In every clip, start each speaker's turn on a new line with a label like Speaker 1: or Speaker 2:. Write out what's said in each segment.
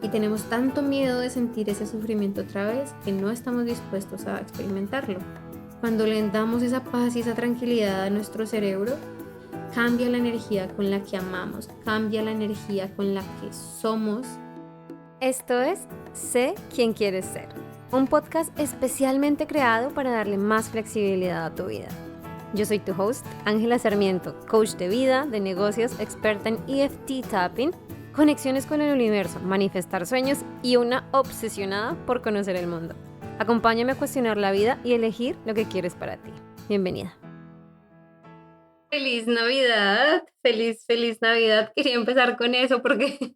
Speaker 1: y tenemos tanto miedo de sentir ese sufrimiento otra vez que no estamos dispuestos a experimentarlo. Cuando le damos esa paz y esa tranquilidad a nuestro cerebro, cambia la energía con la que amamos, cambia la energía con la que somos.
Speaker 2: Esto es Sé quién quieres ser, un podcast especialmente creado para darle más flexibilidad a tu vida. Yo soy tu host, Ángela Sarmiento, coach de vida, de negocios, experta en EFT Tapping, conexiones con el universo, manifestar sueños y una obsesionada por conocer el mundo. Acompáñame a cuestionar la vida y elegir lo que quieres para ti. Bienvenida.
Speaker 1: Feliz Navidad, feliz Navidad. Quería empezar con eso porque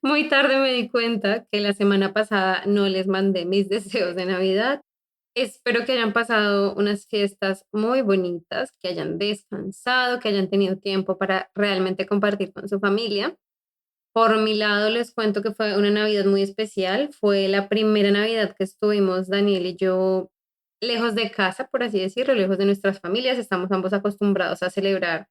Speaker 1: muy tarde me di cuenta que la semana pasada no les mandé mis deseos de Navidad. Espero que hayan pasado unas fiestas muy bonitas, que hayan descansado, que hayan tenido tiempo para realmente compartir con su familia. Por mi lado, les cuento que fue una Navidad muy especial. Fue la primera Navidad que estuvimos Daniel y yo lejos de casa, por así decirlo, lejos de nuestras familias. Estamos ambos acostumbrados a celebrar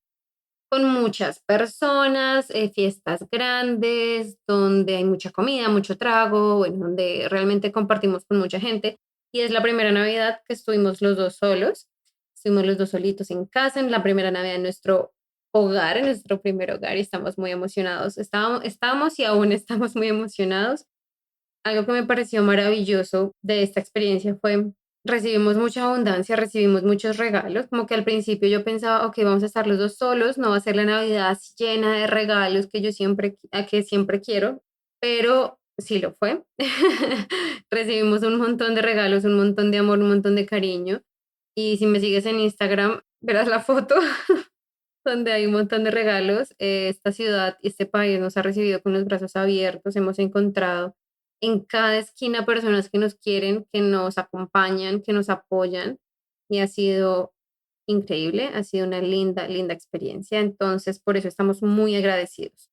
Speaker 1: con muchas personas, fiestas grandes, donde hay mucha comida, mucho trago, bueno, donde realmente compartimos con mucha gente. Y es la primera Navidad que estuvimos los dos solos, estuvimos los dos solitos en casa, en la primera Navidad en nuestro hogar, en nuestro primer hogar, y estamos muy emocionados. Estábamos y aún estamos muy emocionados. Algo que me pareció maravilloso de esta experiencia fue, recibimos mucha abundancia, recibimos muchos regalos, como que al principio yo pensaba, ok, vamos a estar los dos solos, no va a ser la Navidad así llena de regalos que yo siempre, a que siempre quiero, pero sí lo fue. Recibimos un montón de regalos, un montón de amor, un montón de cariño. Y si me sigues en Instagram, verás la foto donde hay un montón de regalos. Esta ciudad y este país nos ha recibido con los brazos abiertos. Hemos encontrado en cada esquina personas que nos quieren, que nos acompañan, que nos apoyan. Y ha sido increíble, ha sido una linda, linda experiencia. Entonces, por eso estamos muy agradecidos.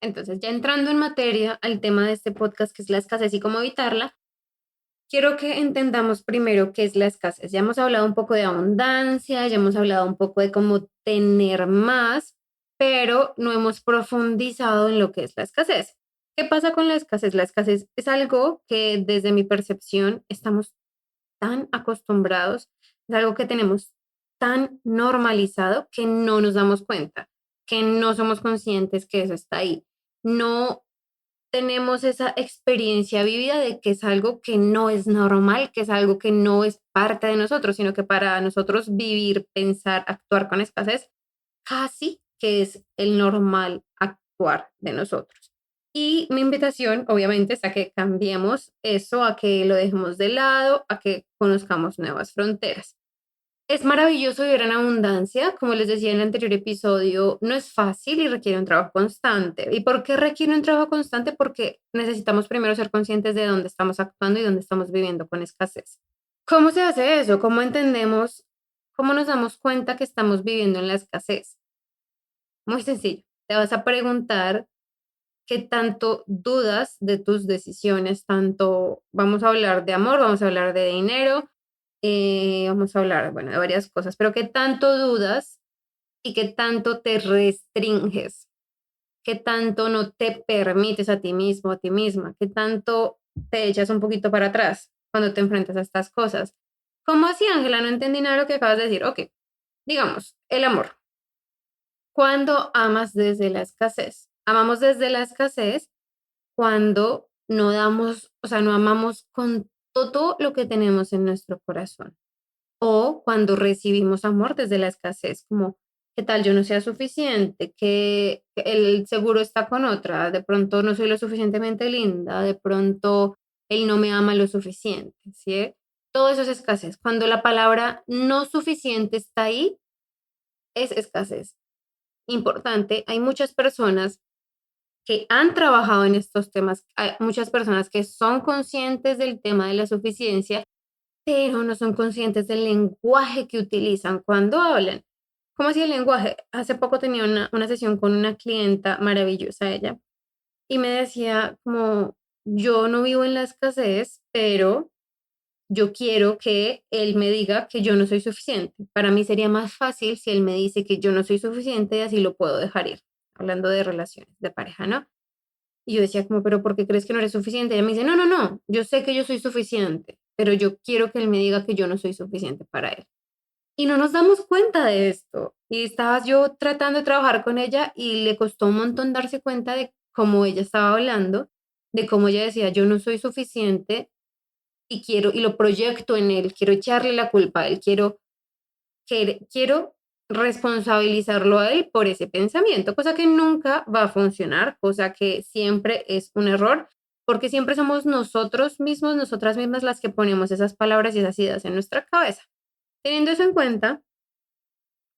Speaker 1: Entonces, ya entrando en materia al tema de este podcast, que es la escasez y cómo evitarla, quiero que entendamos primero qué es la escasez. Ya hemos hablado un poco de abundancia, ya hemos hablado un poco de cómo tener más, pero no hemos profundizado en lo que es la escasez. ¿Qué pasa con la escasez? La escasez es algo que desde mi percepción estamos tan acostumbrados, es algo que tenemos tan normalizado que no nos damos cuenta, que no somos conscientes que eso está ahí. No tenemos esa experiencia vivida de que es algo que no es normal, que es algo que no es parte de nosotros, sino que para nosotros vivir, pensar, actuar con escasez, casi que es el normal actuar de nosotros. Y mi invitación, obviamente, es a que cambiemos eso, a que lo dejemos de lado, a que conozcamos nuevas fronteras. Es maravilloso vivir en abundancia, como les decía en el anterior episodio, no es fácil y requiere un trabajo constante. ¿Y por qué requiere un trabajo constante? Porque necesitamos primero ser conscientes de dónde estamos actuando y dónde estamos viviendo con escasez. ¿Cómo se hace eso? ¿Cómo entendemos, cómo nos damos cuenta que estamos viviendo en la escasez? Muy sencillo. Te vas a preguntar qué tanto dudas de tus decisiones, tanto vamos a hablar de amor, vamos a hablar de dinero, vamos a hablar, bueno, de varias cosas, pero qué tanto dudas y qué tanto te restringes, qué tanto no te permites a ti mismo, a ti misma, qué tanto te echas un poquito para atrás cuando te enfrentas a estas cosas. ¿Cómo así, Ángela? No entendí nada de lo que acabas de decir. Ok, digamos, el amor. Cuando amas desde la escasez. Amamos desde la escasez cuando no damos, o sea, no amamos con todo lo que tenemos en nuestro corazón. O cuando recibimos amor desde la escasez, como, ¿qué tal yo no sea suficiente? Que el seguro está con otra, de pronto no soy lo suficientemente linda, de pronto él no me ama lo suficiente, ¿sí? Todo eso es escasez. Cuando la palabra no suficiente está ahí, es escasez. Importante, hay muchas personas que han trabajado en estos temas, hay muchas personas que son conscientes del tema de la suficiencia, pero no son conscientes del lenguaje que utilizan cuando hablan. ¿Cómo así el lenguaje? Hace poco tenía una sesión con una clienta maravillosa ella y me decía como, yo no vivo en la escasez, pero yo quiero que él me diga que yo no soy suficiente. Para mí sería más fácil si él me dice que yo no soy suficiente y así lo puedo dejar ir. Hablando de relaciones de pareja, ¿no? Y yo decía como, pero ¿por qué crees que no eres suficiente? Y ella me dice, no, no, no, yo sé que yo soy suficiente, pero yo quiero que él me diga que yo no soy suficiente para él. Y no nos damos cuenta de esto. Y estaba yo tratando de trabajar con ella y le costó un montón darse cuenta de cómo ella estaba hablando, de cómo ella decía, yo no soy suficiente y quiero, y lo proyecto en él, quiero echarle la culpa a él, quiero responsabilizarlo a él por ese pensamiento, cosa que nunca va a funcionar, cosa que siempre es un error, porque siempre somos nosotros mismos, nosotras mismas las que ponemos esas palabras y esas ideas en nuestra cabeza. Teniendo eso en cuenta,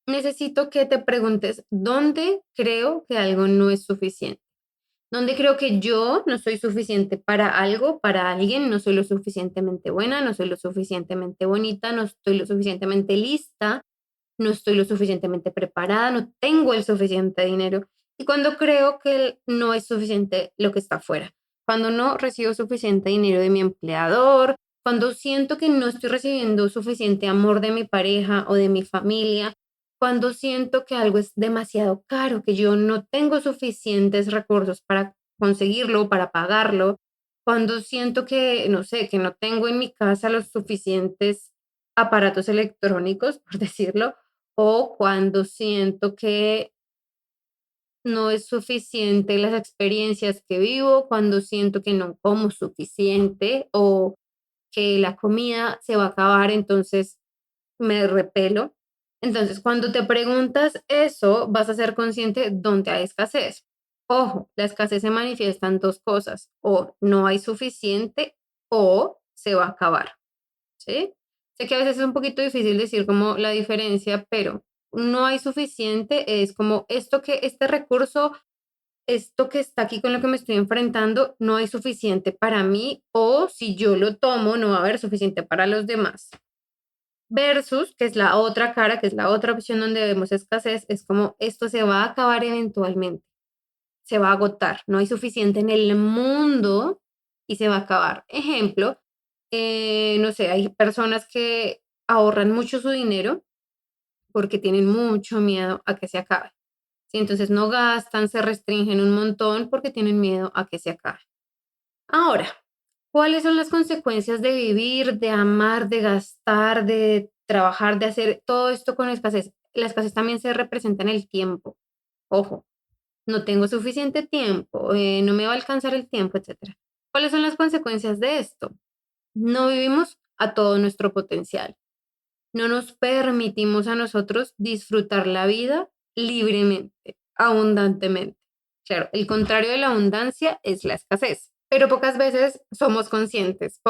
Speaker 1: necesito que te preguntes, ¿dónde creo que algo no es suficiente? ¿Dónde creo que yo no soy suficiente para algo, para alguien? No soy lo suficientemente buena, no soy lo suficientemente bonita, no estoy lo suficientemente lista, no estoy lo suficientemente preparada, no tengo el suficiente dinero. Y cuando creo que no es suficiente lo que está afuera, cuando no recibo suficiente dinero de mi empleador, cuando siento que no estoy recibiendo suficiente amor de mi pareja o de mi familia, cuando siento que algo es demasiado caro, que yo no tengo suficientes recursos para conseguirlo, para pagarlo, cuando siento que, no sé, que no tengo en mi casa los suficientes aparatos electrónicos, por decirlo, o cuando siento que no es suficiente las experiencias que vivo, cuando siento que no como suficiente o que la comida se va a acabar, entonces me repelo. Entonces, cuando te preguntas eso, vas a ser consciente dónde hay escasez. Ojo, la escasez se manifiesta en dos cosas, o no hay suficiente o se va a acabar. ¿Sí? Sé que a veces es un poquito difícil decir como la diferencia, pero no hay suficiente, es como este recurso, esto que está aquí con lo que me estoy enfrentando, no hay suficiente para mí, o si yo lo tomo, no va a haber suficiente para los demás. Versus, que es la otra cara, que es la otra opción donde vemos escasez, es como esto se va a acabar eventualmente, se va a agotar, no hay suficiente en el mundo y se va a acabar. Ejemplo, no sé, hay personas que ahorran mucho su dinero porque tienen mucho miedo a que se acabe. ¿Sí? Entonces no gastan, se restringen un montón porque tienen miedo a que se acabe. Ahora, ¿cuáles son las consecuencias de vivir, de amar, de gastar, de trabajar, de hacer todo esto con escasez? La escasez también se representa en el tiempo. Ojo, no tengo suficiente tiempo, no me va a alcanzar el tiempo, etcétera. ¿Cuáles son las consecuencias de esto? No vivimos a todo nuestro potencial. No nos permitimos a nosotros disfrutar la vida libremente, abundantemente. Claro, el contrario de la abundancia es la escasez, pero pocas veces somos conscientes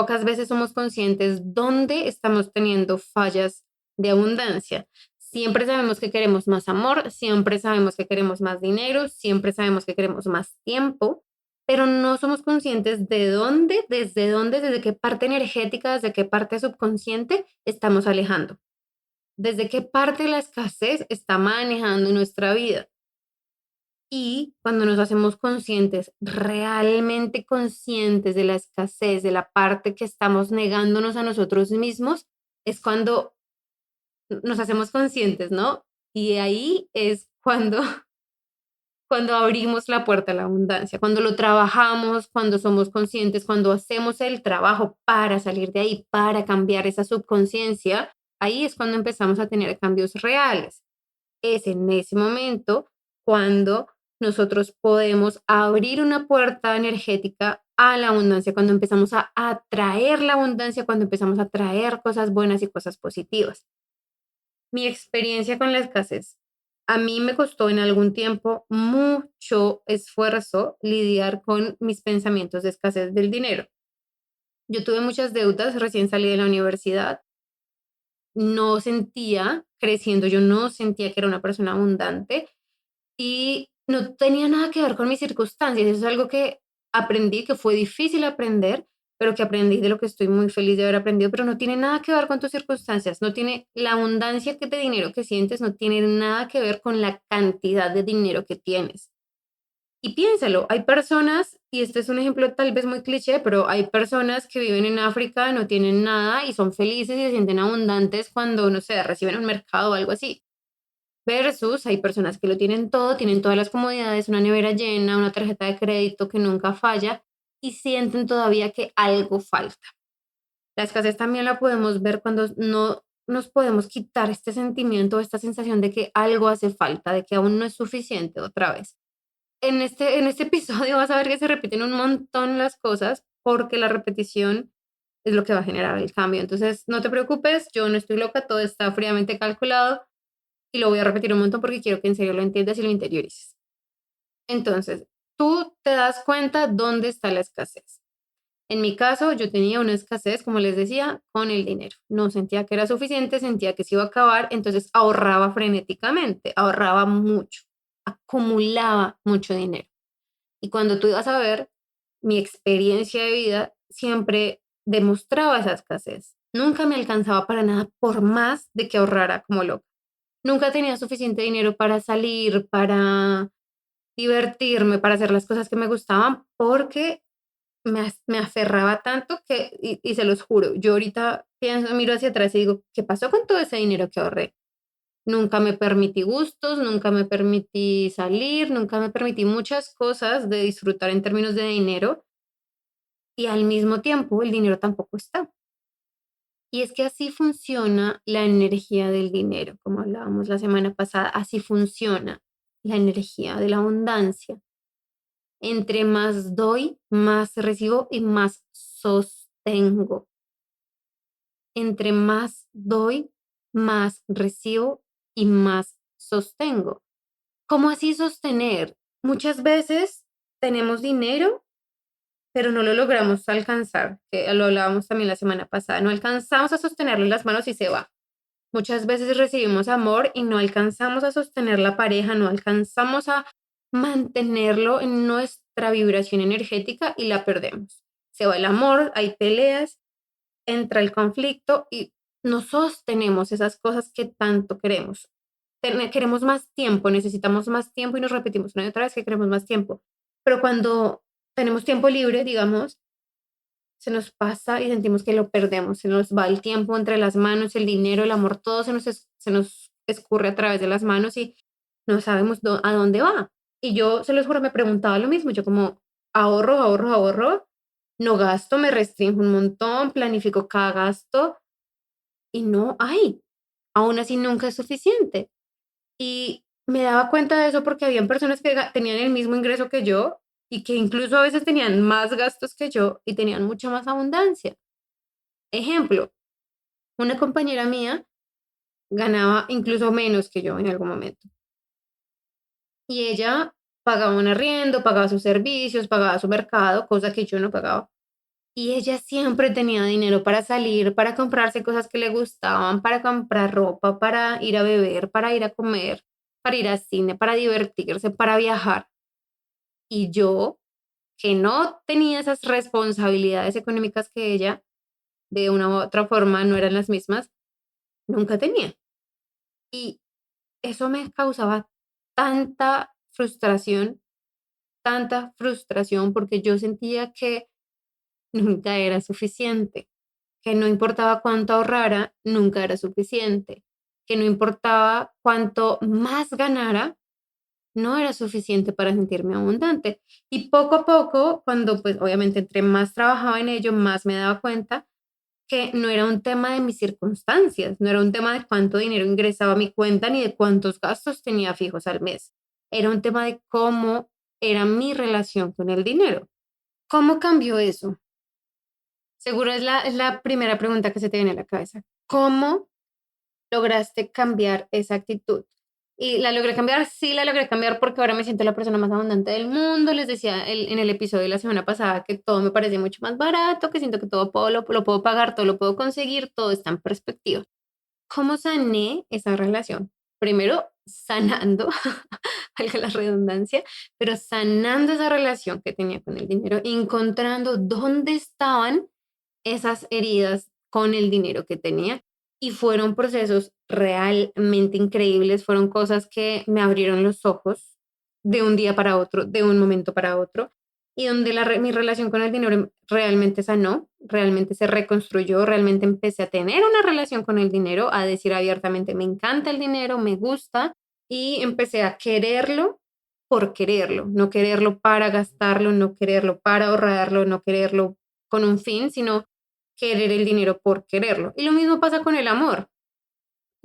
Speaker 1: dónde estamos teniendo fallas de abundancia. Siempre sabemos que queremos más amor, siempre sabemos que queremos más dinero, siempre sabemos que queremos más tiempo, pero no somos conscientes de dónde, desde qué parte energética, desde qué parte subconsciente estamos alejando, desde qué parte la escasez está manejando nuestra vida. Y cuando nos hacemos conscientes, realmente conscientes de la escasez, de la parte que estamos negándonos a nosotros mismos, es cuando nos hacemos conscientes, ¿no? Y ahí es cuando cuando abrimos la puerta a la abundancia, cuando lo trabajamos, cuando somos conscientes, cuando hacemos el trabajo para salir de ahí, para cambiar esa subconsciencia, ahí es cuando empezamos a tener cambios reales. Es en ese momento cuando nosotros podemos abrir una puerta energética a la abundancia, cuando empezamos a atraer la abundancia, cuando empezamos a atraer cosas buenas y cosas positivas. Mi experiencia con la escasez. A mí me costó en algún tiempo mucho esfuerzo lidiar con mis pensamientos de escasez del dinero. Yo tuve muchas deudas, recién salí de la universidad, no sentía, creciendo, yo no sentía que era una persona abundante y no tenía nada que ver con mis circunstancias. Eso es algo que aprendí, que fue difícil aprender, pero que aprendí, de lo que estoy muy feliz de haber aprendido, pero no tiene nada que ver con tus circunstancias, no tiene la abundancia de dinero que sientes, no tiene nada que ver con la cantidad de dinero que tienes. Y piénsalo, hay personas, y este es un ejemplo tal vez muy cliché, pero hay personas que viven en África, no tienen nada y son felices y se sienten abundantes cuando, no sé, reciben un mercado o algo así. Versus hay personas que lo tienen todo, tienen todas las comodidades, una nevera llena, una tarjeta de crédito que nunca falla y sienten todavía que algo falta. La escasez también la podemos ver cuando no nos podemos quitar este sentimiento, esta sensación de que algo hace falta, de que aún no es suficiente otra vez. En este episodio vas a ver que se repiten un montón las cosas porque la repetición es lo que va a generar el cambio. Entonces, no te preocupes, yo no estoy loca, todo está fríamente calculado y lo voy a repetir un montón porque quiero que en serio lo entiendas y lo interiorices. Entonces, tú te das cuenta dónde está la escasez. En mi caso, yo tenía una escasez, como les decía, con el dinero. No sentía que era suficiente, sentía que se iba a acabar, entonces ahorraba frenéticamente, ahorraba mucho, acumulaba mucho dinero. Y cuando tú ibas a ver, mi experiencia de vida siempre demostraba esa escasez. Nunca me alcanzaba para nada por más de que ahorrara como loca. Nunca tenía suficiente dinero para salir, para divertirme, para hacer las cosas que me gustaban, porque me aferraba tanto que, y se los juro, yo ahorita pienso, miro hacia atrás y digo, ¿qué pasó con todo ese dinero que ahorré? Nunca me permití gustos, nunca me permití salir, nunca me permití muchas cosas de disfrutar en términos de dinero y al mismo tiempo el dinero tampoco está. Y es que así funciona la energía del dinero, como hablábamos la semana pasada, así funciona la energía de la abundancia. Entre más doy, más recibo y más sostengo. Entre más doy, más recibo y más sostengo. ¿Cómo así sostener? Muchas veces tenemos dinero, pero no lo logramos alcanzar, que lo hablábamos también la semana pasada. No alcanzamos a sostenerlo en las manos y se va. Muchas veces recibimos amor y no alcanzamos a sostener la pareja, no alcanzamos a mantenerlo en nuestra vibración energética y la perdemos. Se va el amor, hay peleas, entra el conflicto y no sostenemos esas cosas que tanto queremos. Queremos más tiempo, necesitamos más tiempo y nos repetimos una y otra vez que queremos más tiempo. Pero cuando tenemos tiempo libre, digamos, se nos pasa y sentimos que lo perdemos, se nos va el tiempo entre las manos, el dinero, el amor, todo se nos escurre a través de las manos y no sabemos a dónde va. Y yo, se los juro, me preguntaba lo mismo, yo como ahorro, ahorro, ahorro, no gasto, me restringo un montón, planifico cada gasto y no hay, aún así nunca es suficiente. Y me daba cuenta de eso porque habían personas que tenían el mismo ingreso que yo y que incluso a veces tenían más gastos que yo y tenían mucha más abundancia. Ejemplo, una compañera mía ganaba incluso menos que yo en algún momento y ella pagaba un arriendo, pagaba sus servicios, pagaba su mercado, cosa que yo no pagaba. Y ella siempre tenía dinero para salir, para comprarse cosas que le gustaban, para comprar ropa, para ir a beber, para ir a comer, para ir al cine, para divertirse, para viajar. Y yo, que no tenía esas responsabilidades económicas que ella, de una u otra forma no eran las mismas, nunca tenía. Y eso me causaba tanta frustración, porque yo sentía que nunca era suficiente, que no importaba cuánto ahorrara, nunca era suficiente, que no importaba cuánto más ganara, no era suficiente para sentirme abundante. Y poco a poco, cuando pues obviamente entre más trabajaba en ello, más me daba cuenta que no era un tema de mis circunstancias, no era un tema de cuánto dinero ingresaba a mi cuenta ni de cuántos gastos tenía fijos al mes. Era un tema de cómo era mi relación con el dinero. ¿Cómo cambió eso? Seguro es la primera pregunta que se te viene a la cabeza. ¿Cómo lograste cambiar esa actitud? Y la logré cambiar, sí la logré cambiar porque ahora me siento la persona más abundante del mundo. Les decía en el episodio de la semana pasada que todo me parece mucho más barato, que siento que todo lo puedo pagar, todo lo puedo conseguir, todo está en perspectiva. ¿Cómo sané esa relación? Primero, sanando, valga la redundancia, pero sanando esa relación que tenía con el dinero, encontrando dónde estaban esas heridas con el dinero que tenía y fueron procesos realmente increíbles, fueron cosas que me abrieron los ojos de un día para otro, de un momento para otro, y donde mi relación con el dinero realmente sanó, realmente se reconstruyó, realmente empecé a tener una relación con el dinero, a decir abiertamente, me encanta el dinero, me gusta, y empecé a quererlo por quererlo, no quererlo para gastarlo, no quererlo para ahorrarlo, no quererlo con un fin, sino querer el dinero por quererlo. Y lo mismo pasa con el amor.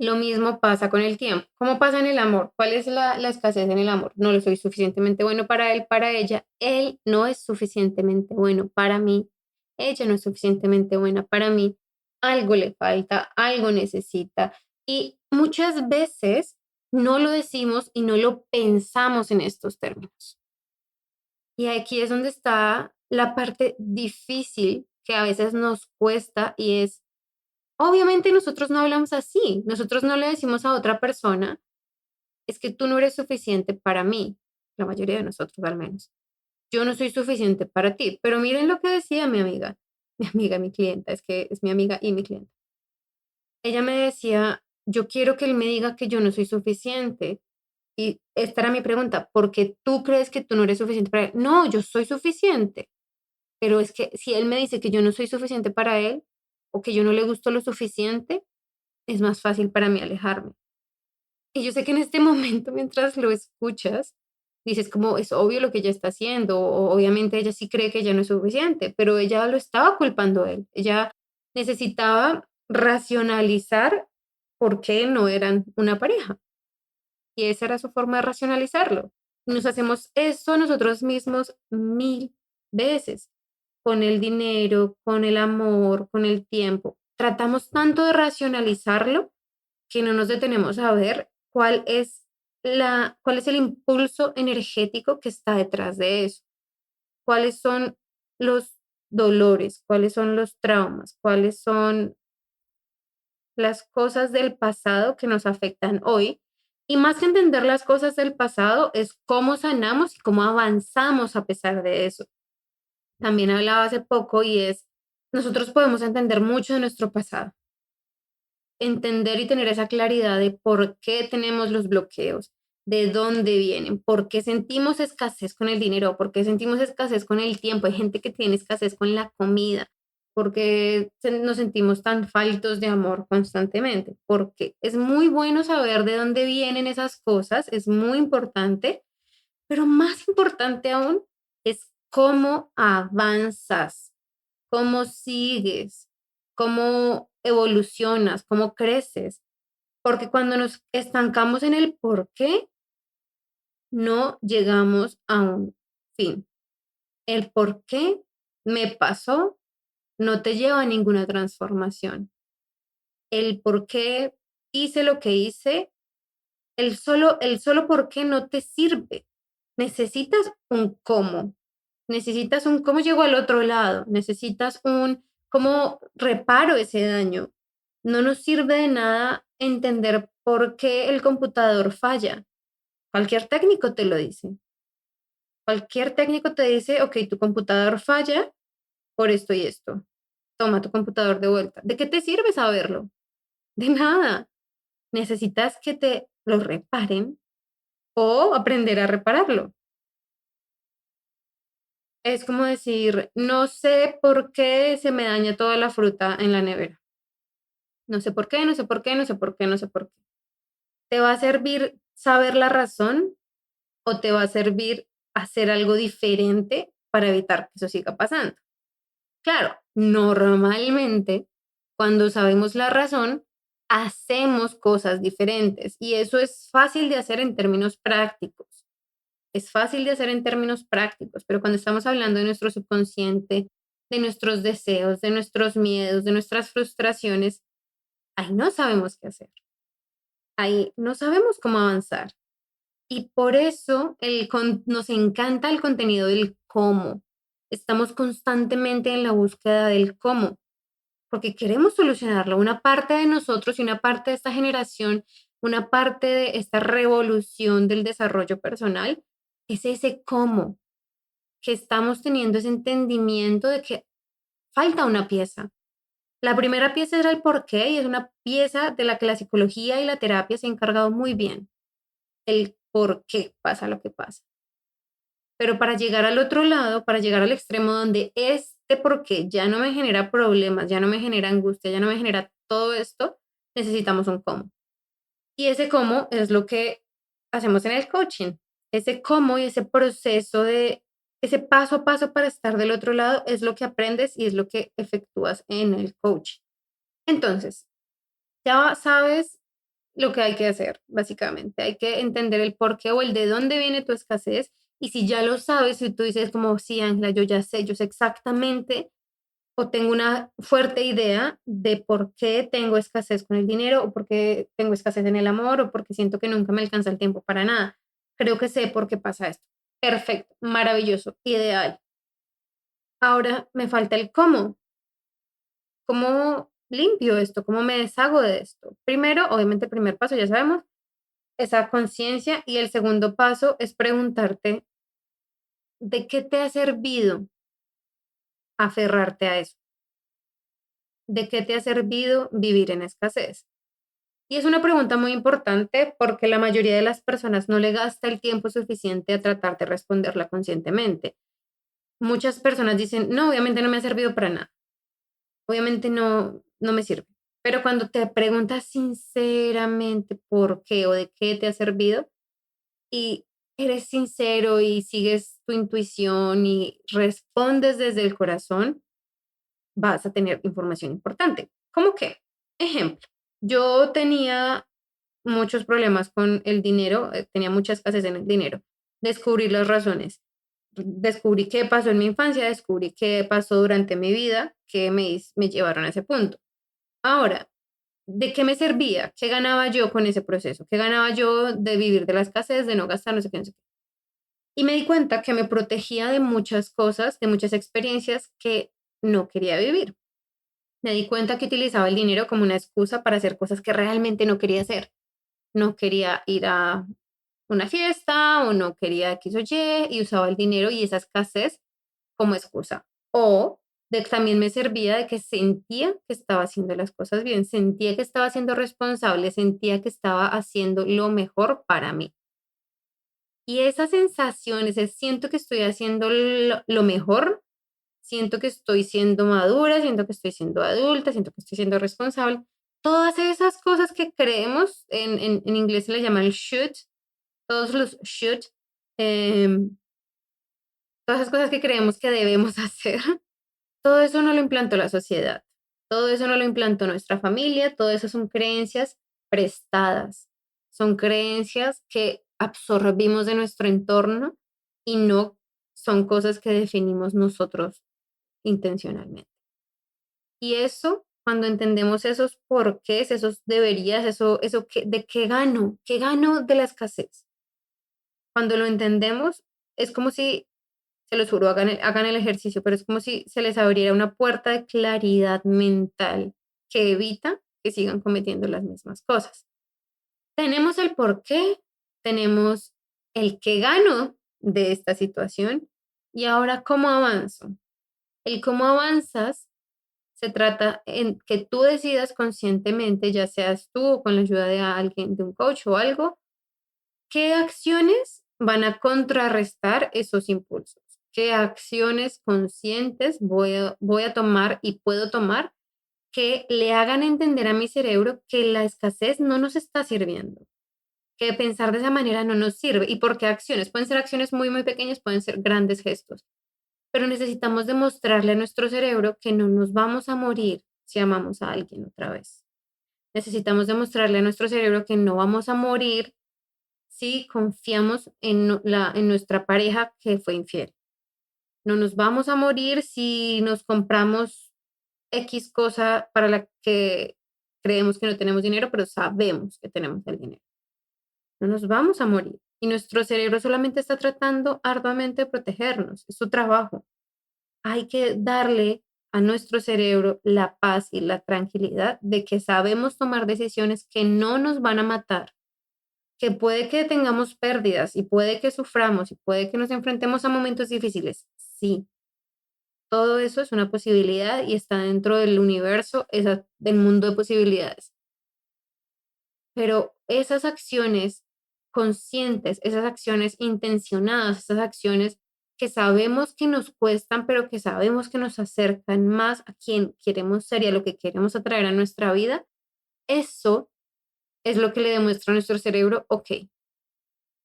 Speaker 1: Lo mismo pasa con el tiempo. ¿Cómo pasa en el amor? ¿Cuál es la escasez en el amor? No lo soy suficientemente bueno para él, para ella. Él no es suficientemente bueno para mí. Ella no es suficientemente buena para mí. Algo le falta, algo necesita. Y muchas veces no lo decimos y no lo pensamos en estos términos. Y aquí es donde está la parte difícil que a veces nos cuesta y es, obviamente nosotros no hablamos así, nosotros no le decimos a otra persona, es que tú no eres suficiente para mí, la mayoría de nosotros al menos. Yo no soy suficiente para ti, pero miren lo que decía mi amiga, mi clienta, es que es mi amiga y mi clienta. Ella me decía, yo quiero que él me diga que yo no soy suficiente. Y esta era mi pregunta, ¿por qué tú crees que tú no eres suficiente para él? No, yo soy suficiente, pero es que si él me dice que yo no soy suficiente para él o que yo no le gusto lo suficiente, es más fácil para mí alejarme. Y yo sé que en este momento, mientras lo escuchas, dices como es obvio lo que ella está haciendo, o obviamente ella sí cree que ella no es suficiente, pero ella lo estaba culpando a él. Ella necesitaba racionalizar por qué no eran una pareja. Y esa era su forma de racionalizarlo. Nos hacemos eso nosotros mismos 1000 veces, con el dinero, con el amor, con el tiempo. Tratamos tanto de racionalizarlo que no nos detenemos a ver cuál es el impulso energético que está detrás de eso, cuáles son los dolores, cuáles son los traumas, cuáles son las cosas del pasado que nos afectan hoy. Y más que entender las cosas del pasado, es cómo sanamos y cómo avanzamos a pesar de eso. También hablaba hace poco y es, nosotros podemos entender mucho de nuestro pasado, entender y tener esa claridad de por qué tenemos los bloqueos, de dónde vienen, por qué sentimos escasez con el dinero, por qué sentimos escasez con el tiempo. Hay gente que tiene escasez con la comida, porque nos sentimos tan faltos de amor constantemente, porque es muy bueno saber de dónde vienen esas cosas, es muy importante, pero más importante aún es cómo avanzas, cómo sigues, cómo evolucionas, cómo creces. Porque cuando nos estancamos en el por qué, no llegamos a un fin. El por qué me pasó no te lleva a ninguna transformación. El por qué hice lo que hice, el solo por qué no te sirve. Necesitas un cómo. Necesitas un cómo llego al otro lado. Necesitas un cómo reparo ese daño. No nos sirve de nada entender por qué el computador falla. Cualquier técnico te lo dice. Cualquier técnico te dice, ok, tu computador falla por esto y esto. Toma tu computador de vuelta. ¿De qué te sirve saberlo? De nada. Necesitas que te lo reparen o aprender a repararlo. Es como decir, no sé por qué se me daña toda la fruta en la nevera. No sé por qué, no sé por qué, no sé por qué, no sé por qué. ¿Te va a servir saber la razón o te va a servir hacer algo diferente para evitar que eso siga pasando? Claro, normalmente cuando sabemos la razón, hacemos cosas diferentes y eso es fácil de hacer en términos prácticos. Es fácil de hacer en términos prácticos, pero cuando estamos hablando de nuestro subconsciente, de nuestros deseos, de nuestros miedos, de nuestras frustraciones, ahí no sabemos qué hacer. Ahí no sabemos cómo avanzar. Y por eso nos encanta el contenido del cómo. Estamos constantemente en la búsqueda del cómo, porque queremos solucionarlo. Una parte de nosotros y una parte de esta generación, una parte de esta revolución del desarrollo personal, es ese cómo, que estamos teniendo ese entendimiento de que falta una pieza. La primera pieza era el porqué y es una pieza de la que la psicología y la terapia se han encargado muy bien, el por qué pasa lo que pasa. Pero para llegar al otro lado, para llegar al extremo donde este por qué ya no me genera problemas, ya no me genera angustia, ya no me genera todo esto, necesitamos un cómo. Y ese cómo es lo que hacemos en el coaching. Ese cómo y ese proceso de ese paso a paso para estar del otro lado es lo que aprendes y es lo que efectúas en el coaching. Entonces, ya sabes lo que hay que hacer, básicamente. Hay que entender el por qué o el de dónde viene tu escasez. Y si ya lo sabes y tú dices como, sí, Ángela, yo ya sé, yo sé exactamente o tengo una fuerte idea de por qué tengo escasez con el dinero o por qué tengo escasez en el amor o porque siento que nunca me alcanza el tiempo para nada. Creo que sé por qué pasa esto. Perfecto, maravilloso, ideal. Ahora me falta el cómo. ¿Cómo limpio esto? ¿Cómo me deshago de esto? Primero, obviamente, el primer paso, ya sabemos, esa conciencia y el segundo paso es preguntarte de qué te ha servido aferrarte a eso, de qué te ha servido vivir en escasez. Y es una pregunta muy importante porque la mayoría de las personas no le gasta el tiempo suficiente a tratar de responderla conscientemente. Muchas personas dicen, no, obviamente no me ha servido para nada, obviamente no, no me sirve. Pero cuando te preguntas sinceramente por qué o de qué te ha servido y eres sincero y sigues tu intuición y respondes desde el corazón, vas a tener información importante. ¿Cómo qué? Ejemplo, yo tenía muchos problemas con el dinero, tenía mucha escasez en el dinero. Descubrí las razones. Descubrí qué pasó en mi infancia, descubrí qué pasó durante mi vida que me llevaron a ese punto. Ahora, ¿de qué me servía? ¿Qué ganaba yo con ese proceso? ¿Qué ganaba yo de vivir de la escasez, de no gastar, no sé qué, no sé qué? Y me di cuenta que me protegía de muchas cosas, de muchas experiencias que no quería vivir. Me di cuenta que utilizaba el dinero como una excusa para hacer cosas que realmente no quería hacer. No quería ir a una fiesta o no quería X o Y y usaba el dinero y esa escasez como excusa. O también me servía de que sentía que estaba haciendo las cosas bien, sentía que estaba siendo responsable, sentía que estaba haciendo lo mejor para mí. Y esa sensación, ese siento que estoy haciendo lo mejor, siento que estoy siendo madura, siento que estoy siendo adulta, siento que estoy siendo responsable. Todas esas cosas que creemos, en inglés se le llama el should, todos los should, em, todas esas cosas que creemos que debemos hacer, todo eso no lo implantó la sociedad, todo eso no lo implantó nuestra familia, todo eso son creencias prestadas, son creencias que absorbimos de nuestro entorno y no son cosas que definimos nosotros intencionalmente. Y eso, cuando entendemos esos porqués, esos deberías, eso que, ¿de qué gano? ¿Qué gano de la escasez? Cuando lo entendemos, es como si, se los juro, hagan el ejercicio, pero es como si se les abriera una puerta de claridad mental que evita que sigan cometiendo las mismas cosas. Tenemos el por qué, tenemos el qué gano de esta situación y ahora cómo avanzo. El cómo avanzas se trata en que tú decidas conscientemente, ya seas tú o con la ayuda de alguien, de un coach o algo, qué acciones van a contrarrestar esos impulsos, qué acciones conscientes voy a tomar y puedo tomar que le hagan entender a mi cerebro que la escasez no nos está sirviendo, que pensar de esa manera no nos sirve. ¿Y por qué acciones? Pueden ser acciones muy, muy pequeñas, pueden ser grandes gestos, pero necesitamos demostrarle a nuestro cerebro que no nos vamos a morir si amamos a alguien otra vez. Necesitamos demostrarle a nuestro cerebro que no vamos a morir si confiamos en, en nuestra pareja que fue infiel. No nos vamos a morir si nos compramos X cosa para la que creemos que no tenemos dinero, pero sabemos que tenemos el dinero. No nos vamos a morir. Y nuestro cerebro solamente está tratando arduamente de protegernos. Es su trabajo. Hay que darle a nuestro cerebro la paz y la tranquilidad de que sabemos tomar decisiones que no nos van a matar, que puede que tengamos pérdidas y puede que suframos y puede que nos enfrentemos a momentos difíciles. Sí, todo eso es una posibilidad y está dentro del universo, del mundo de posibilidades. Pero esas acciones conscientes, esas acciones intencionadas, esas acciones que sabemos que nos cuestan, pero que sabemos que nos acercan más a quien queremos ser y a lo que queremos atraer a nuestra vida, eso es lo que le demuestra a nuestro cerebro, ok,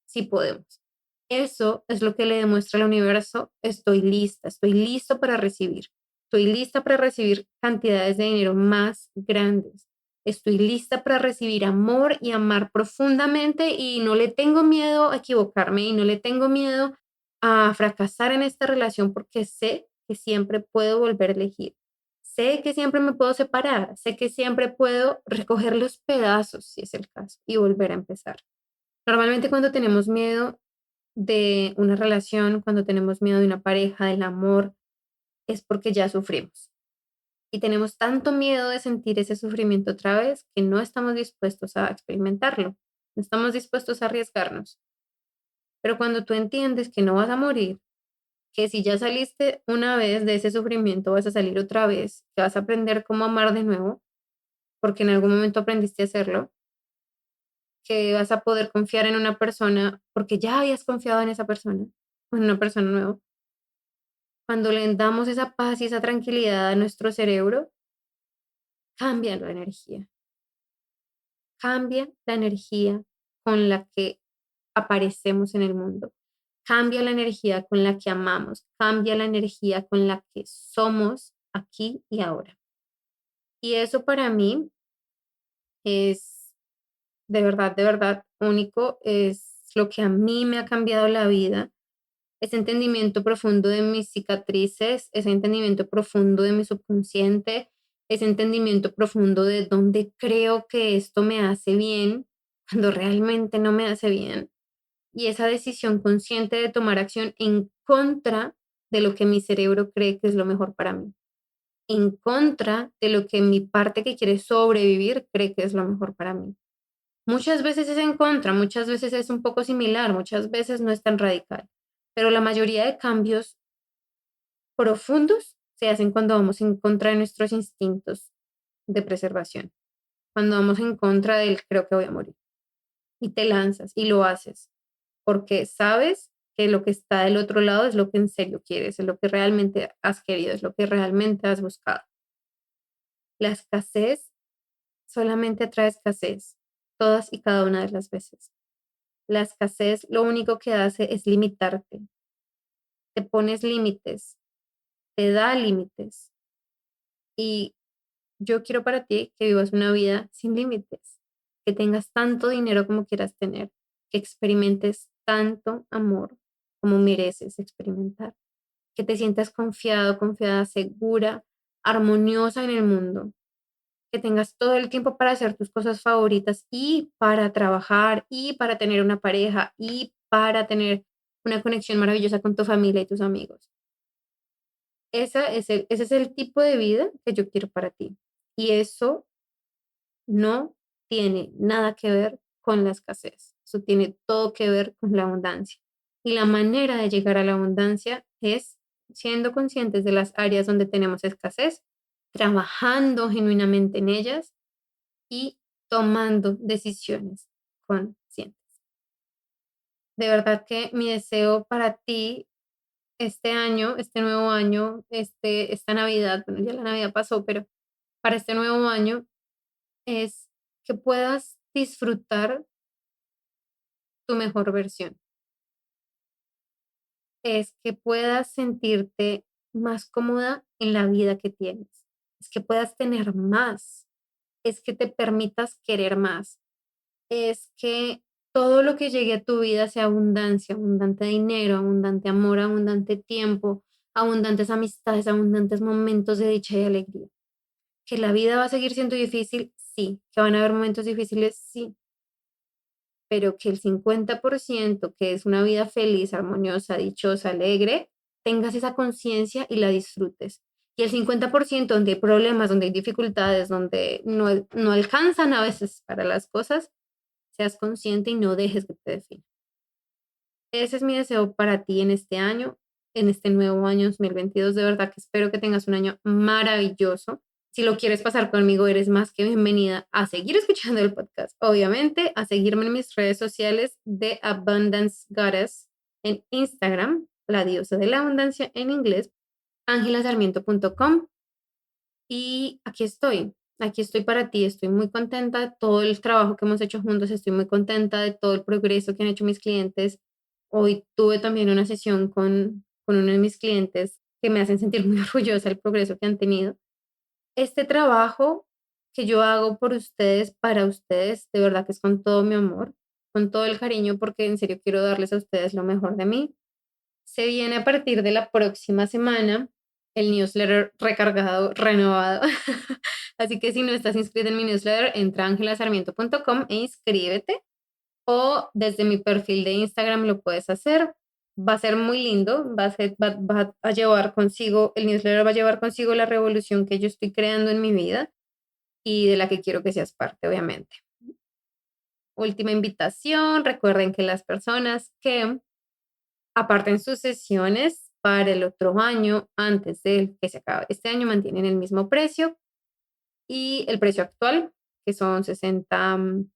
Speaker 1: sí podemos. Eso es lo que le demuestra al universo, estoy lista, estoy listo para recibir. Estoy lista para recibir cantidades de dinero más grandes. Estoy lista para recibir amor y amar profundamente y no le tengo miedo a equivocarme y no le tengo miedo a fracasar en esta relación porque sé que siempre puedo volver a elegir. Sé que siempre me puedo separar, sé que siempre puedo recoger los pedazos, si es el caso, y volver a empezar. Normalmente cuando tenemos miedo de una relación, cuando tenemos miedo de una pareja, del amor, es porque ya sufrimos. Y tenemos tanto miedo de sentir ese sufrimiento otra vez que no estamos dispuestos a experimentarlo, no estamos dispuestos a arriesgarnos. Pero cuando tú entiendes que no vas a morir, que si ya saliste una vez de ese sufrimiento, vas a salir otra vez, que vas a aprender cómo amar de nuevo, porque en algún momento aprendiste a hacerlo, que vas a poder confiar en una persona porque ya habías confiado en esa persona, o en una persona nueva. Cuando le damos esa paz y esa tranquilidad a nuestro cerebro, cambia la energía con la que aparecemos en el mundo, cambia la energía con la que amamos, cambia la energía con la que somos aquí y ahora. Y eso para mí es de verdad único, es lo que a mí me ha cambiado la vida, ese entendimiento profundo de mis cicatrices, ese entendimiento profundo de mi subconsciente, ese entendimiento profundo de dónde creo que esto me hace bien, cuando realmente no me hace bien, y esa decisión consciente de tomar acción en contra de lo que mi cerebro cree que es lo mejor para mí, en contra de lo que mi parte que quiere sobrevivir cree que es lo mejor para mí. Muchas veces es en contra, muchas veces es un poco similar, muchas veces no es tan radical, pero la mayoría de cambios profundos se hacen cuando vamos en contra de nuestros instintos de preservación, cuando vamos en contra del creo que voy a morir y te lanzas y lo haces, porque sabes que lo que está del otro lado es lo que en serio quieres, es lo que realmente has querido, es lo que realmente has buscado. La escasez solamente trae escasez, todas y cada una de las veces. La escasez lo único que hace es limitarte, te pones límites, te da límites. Y yo quiero para ti que vivas una vida sin límites, que tengas tanto dinero como quieras tener, que experimentes tanto amor como mereces experimentar, que te sientas confiado, confiada, segura, armoniosa en el mundo, que tengas todo el tiempo para hacer tus cosas favoritas y para trabajar y para tener una pareja y para tener una conexión maravillosa con tu familia y tus amigos. Ese es el tipo de vida que yo quiero para ti. Y eso no tiene nada que ver con la escasez. Eso tiene todo que ver con la abundancia. Y la manera de llegar a la abundancia es siendo conscientes de las áreas donde tenemos escasez, trabajando genuinamente en ellas y tomando decisiones conscientes. De verdad que mi deseo para ti este año, este nuevo año, esta Navidad, bueno, ya la Navidad pasó, pero para este nuevo año es que puedas disfrutar tu mejor versión, es que puedas sentirte más cómoda en la vida que tienes, es que puedas tener más, es que te permitas querer más, es que todo lo que llegue a tu vida sea abundancia, abundante dinero, abundante amor, abundante tiempo, abundantes amistades, abundantes momentos de dicha y alegría. Que la vida va a seguir siendo difícil, sí. Que van a haber momentos difíciles, sí. Pero que el 50% que es una vida feliz, armoniosa, dichosa, alegre, tengas esa conciencia y la disfrutes. Y el 50% donde hay problemas, donde hay dificultades, donde no alcanzan a veces para las cosas, seas consciente y no dejes que te defina. Ese es mi deseo para ti en este año, en este nuevo año 2022. De verdad que espero que tengas un año maravilloso. Si lo quieres pasar conmigo, eres más que bienvenida a seguir escuchando el podcast. Obviamente, a seguirme en mis redes sociales de Abundance Goddess en Instagram, la diosa de la abundancia en inglés, angelasarmiento.com. Y aquí estoy. aquí estoy para ti, estoy muy contenta de todo el trabajo que hemos hecho juntos, estoy muy contenta de todo el progreso que han hecho mis clientes. Hoy tuve también una sesión con uno de mis clientes que me hacen sentir muy orgullosa del progreso que han tenido. Este trabajo que yo hago por ustedes, para ustedes, de verdad que es con todo mi amor, con todo el cariño, porque en serio quiero darles a ustedes lo mejor de mí. Se viene a partir de la próxima semana el newsletter recargado, renovado. Así que si no estás inscrito en mi newsletter, entra a angelasarmiento.com e inscríbete. O desde mi perfil de Instagram lo puedes hacer. Va a ser muy lindo, va a llevar consigo, el newsletter va a llevar consigo la revolución que yo estoy creando en mi vida y de la que quiero que seas parte, obviamente. Última invitación, recuerden que las personas que aparten sus sesiones para el otro año, antes del que se acabe este año, mantienen el mismo precio y el precio actual, que son $60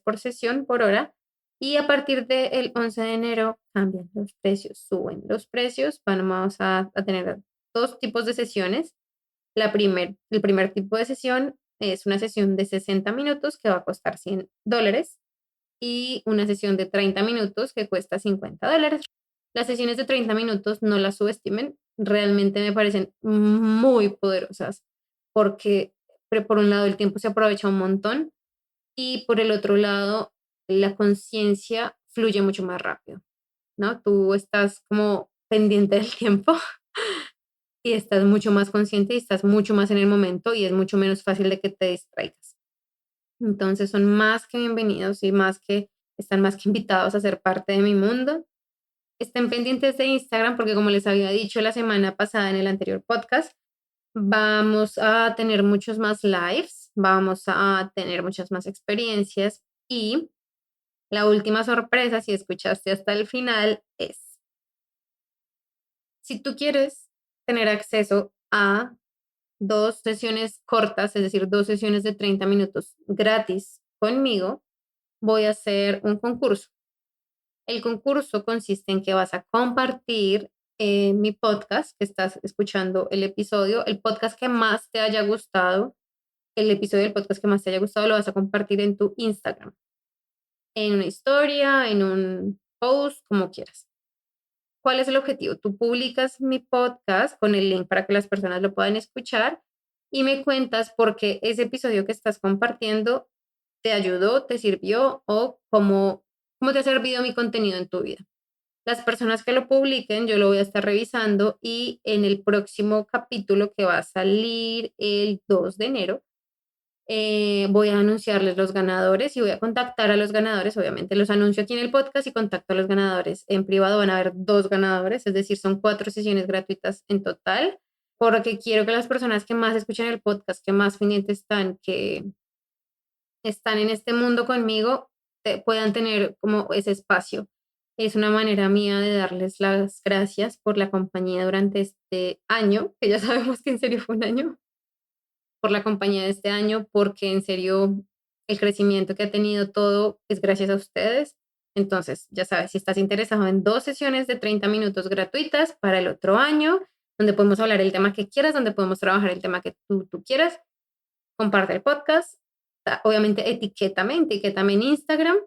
Speaker 1: por sesión por hora. Y a partir del 11 de enero cambian los precios, suben los precios. Vamos a tener dos tipos de sesiones. El primer tipo de sesión es una sesión de 60 minutos que va a costar $100 y una sesión de 30 minutos que cuesta $50. Las sesiones de 30 minutos no las subestimen, realmente me parecen muy poderosas porque por un lado el tiempo se aprovecha un montón y por el otro lado la conciencia fluye mucho más rápido, ¿no? Tú estás como pendiente del tiempo y estás mucho más consciente y estás mucho más en el momento y es mucho menos fácil de que te distraigas. Entonces son más que bienvenidos y están más que invitados a ser parte de mi mundo. Estén pendientes de Instagram porque como les había dicho la semana pasada en el anterior podcast, vamos a tener muchos más lives, vamos a tener muchas más experiencias y la última sorpresa, si escuchaste hasta el final, es si tú quieres tener acceso a 2 sesiones cortas, es decir, 2 sesiones de 30 minutos gratis conmigo, voy a hacer un concurso. El concurso consiste en que vas a compartir mi podcast, que estás escuchando el podcast que más te haya gustado, el episodio del podcast que más te haya gustado lo vas a compartir en tu Instagram, en una historia, en un post, como quieras. ¿Cuál es el objetivo? Tú publicas mi podcast con el link para que las personas lo puedan escuchar y me cuentas por qué ese episodio que estás compartiendo te ayudó, te sirvió o cómo te ha servido mi contenido en tu vida. Las personas que lo publiquen, yo lo voy a estar revisando y en el próximo capítulo que va a salir el 2 de enero, voy a anunciarles los ganadores y voy a contactar a los ganadores. Obviamente los anuncio aquí en el podcast y contacto a los ganadores. En privado van a haber 2 ganadores, es decir, son 4 sesiones gratuitas en total, porque quiero que las personas que más escuchan el podcast, que más pendientes están, que están en este mundo conmigo, puedan tener como ese espacio. Es una manera mía de darles las gracias por la compañía durante este año, que ya sabemos que en serio fue un año, por la compañía de este año, porque en serio el crecimiento que ha tenido todo es gracias a ustedes. Entonces, ya sabes, si estás interesado en 2 sesiones de 30 minutos gratuitas para el otro año, donde podemos hablar el tema que quieras, donde podemos trabajar el tema que tú quieras, comparte el podcast. Obviamente, etiquétame en Instagram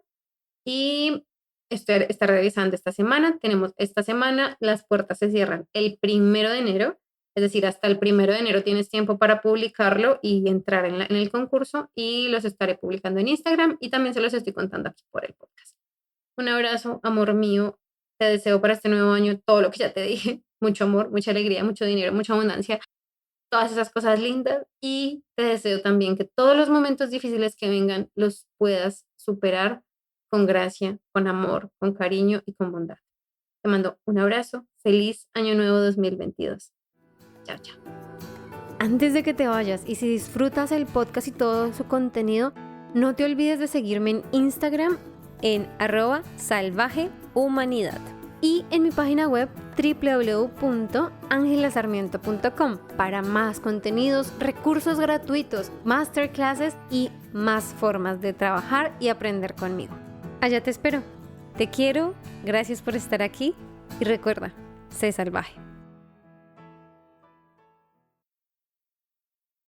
Speaker 1: y estar revisando esta semana. Tenemos esta semana, las puertas se cierran el 1 de enero, es decir, hasta el 1 de enero tienes tiempo para publicarlo y entrar en el concurso y los estaré publicando en Instagram y también se los estoy contando aquí por el podcast. Un abrazo, amor mío. Te deseo para este nuevo año todo lo que ya te dije. Mucho amor, mucha alegría, mucho dinero, mucha abundancia, todas esas cosas lindas y te deseo también que todos los momentos difíciles que vengan los puedas superar con gracia, con amor, con cariño y con bondad. Te mando un abrazo. Feliz Año Nuevo 2022. Chao, chao.
Speaker 2: Antes de que te vayas y si disfrutas el podcast y todo su contenido, no te olvides de seguirme en Instagram en @salvajehumanidad y en mi página web www.angelasarmiento.com para más contenidos, recursos gratuitos, masterclasses y más formas de trabajar y aprender conmigo. Allá te espero. Te quiero, gracias por estar aquí y recuerda, sé salvaje.